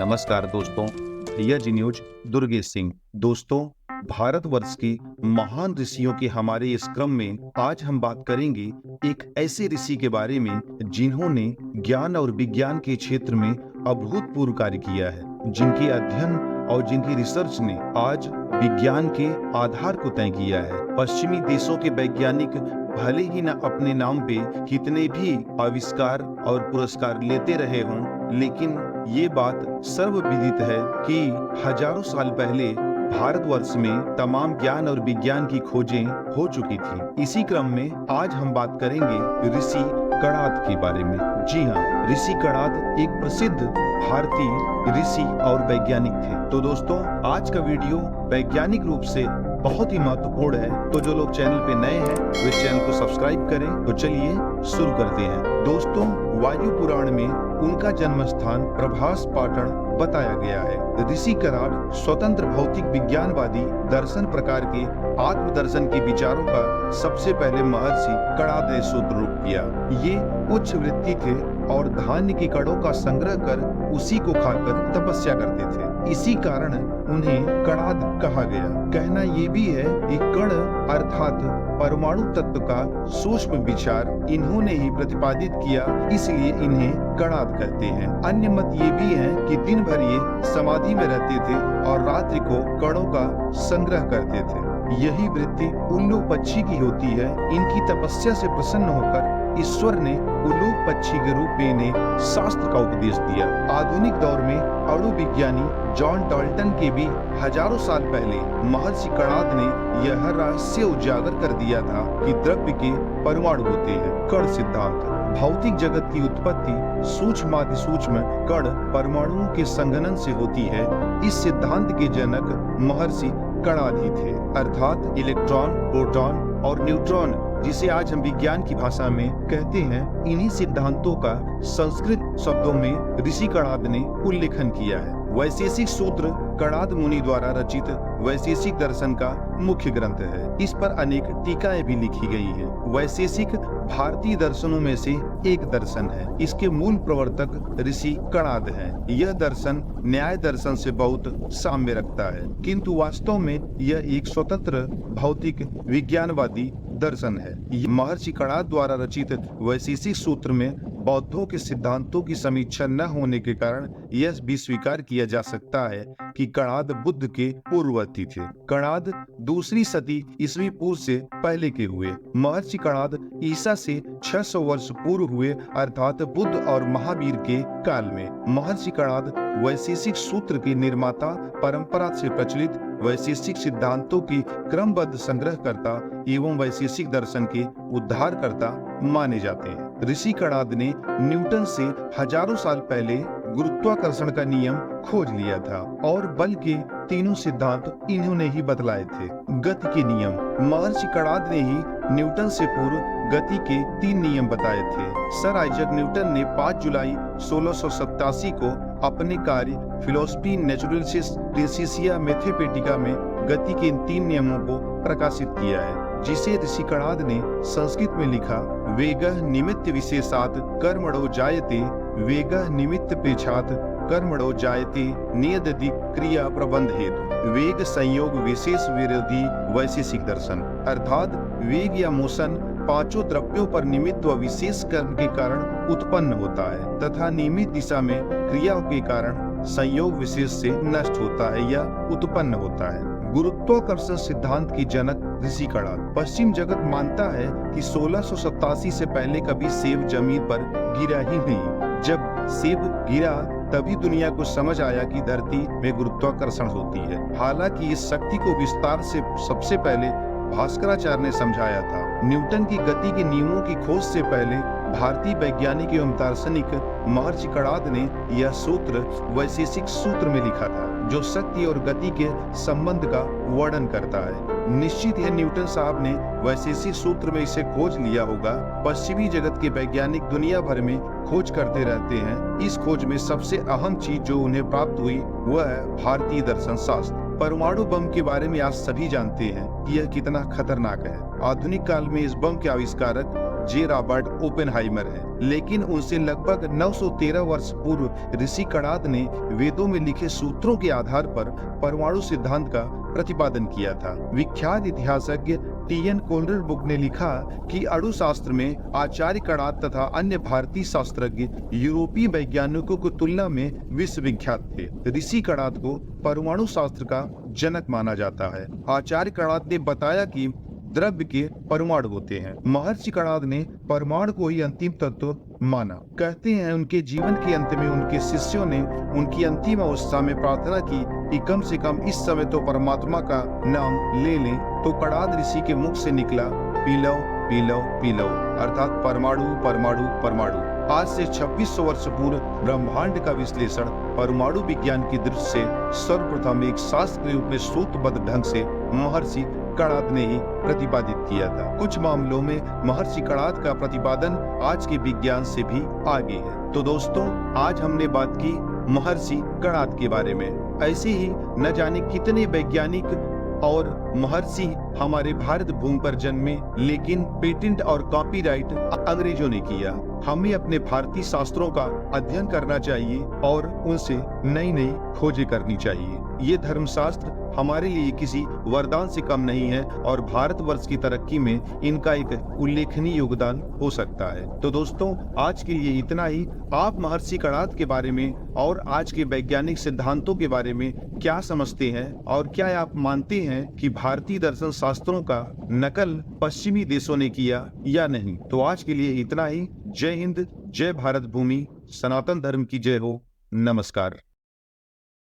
नमस्कार दोस्तों, भैया जी न्यूज दुर्गेश सिंह। दोस्तों, भारतवर्ष के महान ऋषियों के हमारे इस क्रम में आज हम बात करेंगे एक ऐसे ऋषि के बारे में जिन्होंने ज्ञान और विज्ञान के क्षेत्र में अभूतपूर्व कार्य किया है, जिनके अध्ययन और जिनकी रिसर्च ने आज विज्ञान के आधार को तय किया है। पश्चिमी देशों के वैज्ञानिक भले ही न अपने नाम पे कितने भी आविष्कार और पुरस्कार लेते रहे हों, लेकिन ये बात सर्वविदित है कि हजारों साल पहले भारतवर्ष में तमाम ज्ञान और विज्ञान की खोजें हो चुकी थी। इसी क्रम में आज हम बात करेंगे ऋषि कणाद के बारे में। जी हाँ, ऋषि कणाद एक प्रसिद्ध भारतीय ऋषि और वैज्ञानिक थे। तो दोस्तों, आज का वीडियो वैज्ञानिक रूप से बहुत ही महत्वपूर्ण है, तो जो लोग चैनल पे नए हैं वे चैनल को सब्सक्राइब करें। तो चलिए शुरू करते हैं। दोस्तों, वायु पुराण में उनका जन्म स्थान प्रभास पाटन बताया गया है। ऋषि कणाद स्वतंत्र भौतिक विज्ञानवादी दर्शन प्रकार के आत्मदर्शन के विचारों का सबसे पहले महर्षि कणाद ने सूत्ररूप किया। ये उच्च वृत्ति थे और धान्य के कणों का संग्रह कर उसी को खाकर तपस्या करते थे। इसी कारण उन्हें कणाद कहा गया। कहना ये भी है कि कण अर्थात परमाणु तत्व का सूक्ष्म विचार इन्होंने ही प्रतिपादित किया, इसलिए इन्हें कणाद कहते हैं। अन्य मत ये भी है कि दिन भर ये समाधि में रहते थे और रात्रि को कणों का संग्रह करते थे। यही वृत्ति उल्लू पक्षी की होती है। इनकी तपस्या से प्रसन्न होकर ईश्वर ने उल्लू पक्षी के रूप में इन्हें शास्त्र का उपदेश दिया। आधुनिक दौर में अणु विज्ञानी जॉन डाल्टन के भी हजारों साल पहले महर्षि कणाद ने यह रहस्य उजागर कर दिया था कि द्रव्य के परमाणु होते हैं। कण सिद्धांत। भौतिक जगत की उत्पत्ति सूक्ष्मातिसूक्ष्म कण परमाणुओं के संघनन से होती है। इस सिद्धांत के जनक महर्षि कणाद ही थे, अर्थात इलेक्ट्रॉन, प्रोटॉन और न्यूट्रॉन, जिसे आज हम विज्ञान की भाषा में कहते हैं। इन्हीं सिद्धांतों का संस्कृत शब्दों में ऋषि कणाद ने उल्लेखन किया है। वैशेषिक सूत्र कणाद मुनि द्वारा रचित वैशेषिक दर्शन का मुख्य ग्रंथ है। इस पर अनेक टीकाएं भी लिखी गई हैं। वैशेषिक भारतीय दर्शनों में से एक दर्शन है। इसके मूल प्रवर्तक ऋषि कणाद हैं। यह दर्शन न्याय दर्शन से बहुत साम्य रखता है, किंतु वास्तव में यह एक स्वतंत्र भौतिक विज्ञानवादी दर्शन है। महर्षि कणाद द्वारा रचित वैशेषिक सूत्र में बौद्धों के सिद्धांतों की समीक्षा न होने के कारण यह भी स्वीकार किया जा सकता है कि कणाद बुद्ध के पूर्ववर्ती थे। कणाद दूसरी सदी ईस्वी पूर्व से पहले के हुए। महर्षि कणाद ईसा से 600 वर्ष पूर्व हुए, अर्थात बुद्ध और महावीर के काल में। महर्षि कणाद वैशेषिक सूत्र के निर्माता, परंपरा से प्रचलित वैशेषिक सिद्धांतों की क्रमबद्ध संग्रहकर्ता एवं वैशेषिक दर्शन के उद्धारकर्ता माने जाते हैं। ऋषि कणाद ने न्यूटन से हजारों साल पहले गुरुत्वाकर्षण का नियम खोज लिया था और बल के तीनों सिद्धांत इन्होंने ही बतलाए थे। गति के नियम। महर्षि कणाद ने ही न्यूटन से पूर्व गति के 3 नियम बताए थे। सर आइजक न्यूटन ने 5 जुलाई 1687 को अपने कार्य फिलोसफी नेचुरलिसिया मैथमेटिका में गति के इन 3 नियमों को प्रकाशित किया है, जिसे ऋषि कणाद ने संस्कृत में लिखा। वेगः निमित्त विशेषात् कर्मणो जायते, वेगः निमित्त पेक्षात् कर्मणो जायते, नियदति क्रिया प्रबंध हेतु। वेग संयोग विशेष विरोधी वैशेषिक दर्शन, अर्थात वेग या मोशन 5 द्रव्यों पर निमित्त व विशेष कर्म के कारण उत्पन्न होता है तथा नियमित दिशा में क्रियाओं के कारण संयोग विशेष से नष्ट होता है या उत्पन्न होता है। गुरुत्वाकर्षण सिद्धांत की जनक ऋषि कणाद। पश्चिम जगत मानता है कि 1687 से पहले कभी सेब जमीन पर गिरा ही नहीं। जब सेब गिरा तभी दुनिया को समझ आया कि धरती में गुरुत्वाकर्षण होती है। हालांकि इस शक्ति को विस्तार से सबसे पहले भास्कराचार्य ने समझाया था। न्यूटन की गति के नियमों की खोज से पहले भारतीय वैज्ञानिक एवं दार्शनिक महर्षि कणाद ने यह सूत्र वैशेषिक सूत्र में लिखा था, जो शक्ति और गति के संबंध का वर्णन करता है। निश्चित है न्यूटन साहब ने वैशेषिक सूत्र में इसे खोज लिया होगा। पश्चिमी जगत के वैज्ञानिक दुनिया भर में खोज करते रहते हैं। इस खोज में सबसे अहम चीज जो उन्हें प्राप्त हुई वह है भारतीय दर्शन शास्त्र। परमाणु बम के बारे में आज सभी जानते हैं कि यह कितना खतरनाक है। आधुनिक काल में इस बम के आविष्कारक जे रॉबर्ट ओपेनहाइमर हैं। लेकिन उनसे लगभग 913 वर्ष पूर्व ऋषि कणाद ने वेदों में लिखे सूत्रों के आधार पर परमाणु सिद्धांत का प्रतिपादन किया था। विख्यात इतिहासज्ञ टी.एन. कोलरबुक ने लिखा कि अणु शास्त्र में आचार्य कणाद तथा अन्य भारतीय शास्त्रज्ञ यूरोपीय वैज्ञानिकों की तुलना में विश्वविख्यात थे। ऋषि कणाद को परमाणु शास्त्र का जनक माना जाता है। आचार्य कणाद ने बताया कि द्रव्य के परमाणु होते हैं। महर्षि कणाद ने परमाणु को ही अंतिम तत्व माना। कहते हैं उनके जीवन के अंत में उनके शिष्यों ने उनकी अंतिम अवस्था में प्रार्थना की कि कम से कम इस समय तो परमात्मा का नाम ले लें। तो कणाद ऋषि के मुख से निकला, P low P low P low, अर्थात परमाणु परमाणु परमाणु। आज से 2600 वर्ष पूर्व ब्रह्मांड का विश्लेषण परमाणु विज्ञान की दृष्टि से सर्वप्रथम एक शास्त्र के रूप में सूत्रबद्ध ढंग से महर्षि कणाद ने ही प्रतिपादित किया था। कुछ मामलों में महर्षि कणाद का प्रतिपादन आज के विज्ञान से भी आगे है। तो दोस्तों, आज हमने बात की महर्षि कणाद के बारे में। ऐसे ही न जाने कितने वैज्ञानिक और महर्षि हमारे भारत भूमि पर जन्मे, लेकिन पेटेंट और कॉपीराइट अंग्रेजों ने किया। हमें अपने भारतीय शास्त्रों का अध्ययन करना चाहिए और उनसे नई नई खोजें करनी चाहिए। ये धर्मशास्त्र हमारे लिए किसी वरदान से कम नहीं है और भारतवर्ष की तरक्की में इनका एक उल्लेखनीय योगदान हो सकता है। तो दोस्तों, आज के लिए इतना ही। आप महर्षि कणाद के बारे में और आज के वैज्ञानिक सिद्धांतों के बारे में क्या समझते हैं और क्या आप मानते हैं कि भारतीय दर्शन शास्त्रों का नकल पश्चिमी देशों ने किया या नहीं? तो आज के लिए इतना ही। जय हिंद, जय भारत भूमि, सनातन धर्म की जय हो। नमस्कार।